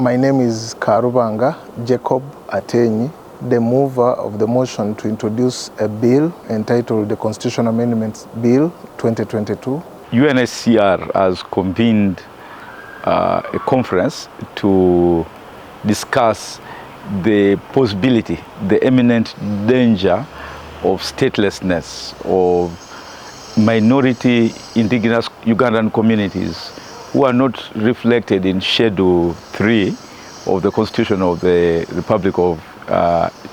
My name is 𝘍𝙤𝙤𝙯𝙚𝙯𝙯𝙯𝙯, the mover of the motion to introduce a bill entitled the Constitutional Amendments Bill 2022. UNHCR has convened a conference to discuss the possibility, the imminent danger of statelessness of minority indigenous Ugandan communities who are not reflected in Schedule 3 of the Constitution of the Republic of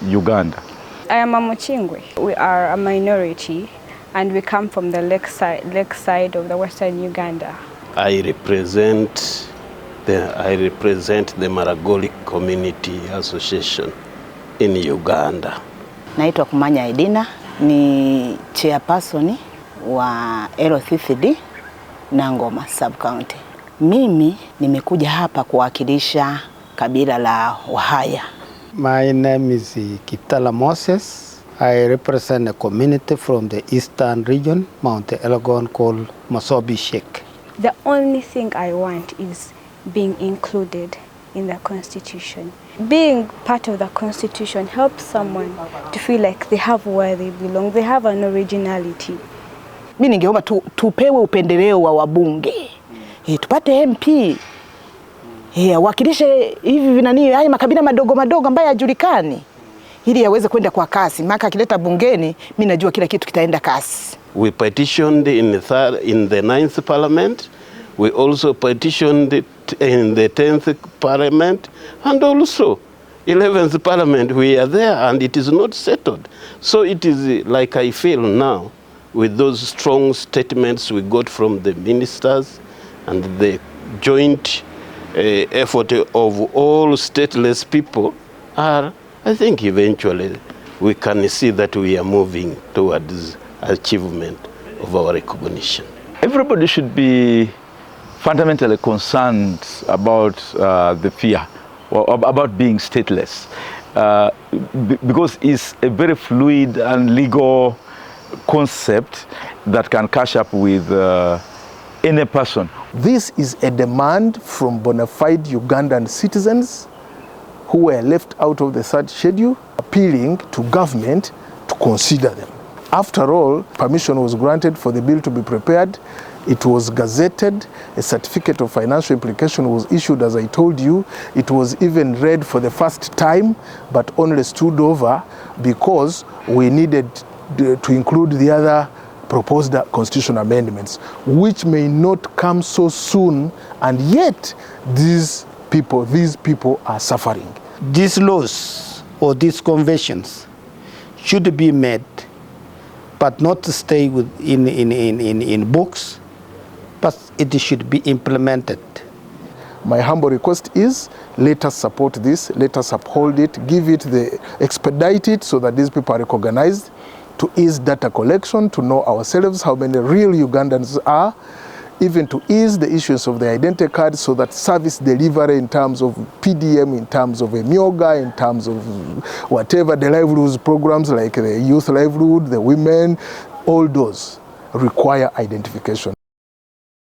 Uganda. I am a Mochingwe. We are a minority and we come from the lake side of the Western Uganda. I represent the Marogoi Community Association in Uganda. Naitwa Kumanya Edina, ni chairperson wa 𝘍𝙤𝙤𝙯𝙯𝙯𝙯 Nangoma Sub-County. Mimi nimekuja hapa kuwakilisha kabila la Bahaya. My name is Kitala Moses. I represent a community from the eastern region, Mount Elgon, called Mosopisyek. The only thing I want is being included in the Constitution. Being part of the Constitution helps someone to feel like they have where they belong, they have an originality. Mimi ningeomba tupewe upendeleo wa wabunge. Tupate MP. Wakilishe hivi vinani haya makabila madogo madogo ambayo hayajulikani ili yaweze kwenda kwa kasi. Maka akileta bungeni, mimi najua kila kitu kitaenda kasi. We petitioned in the 9th Parliament. We also petitioned in the 10th Parliament and also 11th Parliament. We are there and it is not settled. So it is like I feel now with those strong statements we got from the ministers and the joint effort of all stateless people I think eventually we can see that we are moving towards achievement of our recognition. Everybody should be fundamentally concerned about the fear, or about being stateless, because it's a very fluid and legal concept that can catch up with any person. This is a demand from bona fide Ugandan citizens who were left out of the third schedule, appealing to government to consider them. After all, permission was granted for the bill to be prepared. It was gazetted. A certificate of financial implication was issued, as I told you. It was even read for the first time, but only stood over because we needed to include the other proposed constitutional amendments, which may not come so soon, and yet these people are suffering. These laws or these conventions should be made, but not to stay in books, but it should be implemented. My humble request is, let us support this, let us uphold it, expedite it so that these people are recognized, to ease data collection, to know ourselves how many real Ugandans are, even to ease the issues of the identity card so that service delivery in terms of PDM, in terms of Emyoga, in terms of whatever the livelihoods programs like the youth livelihood, the women, all those require identification.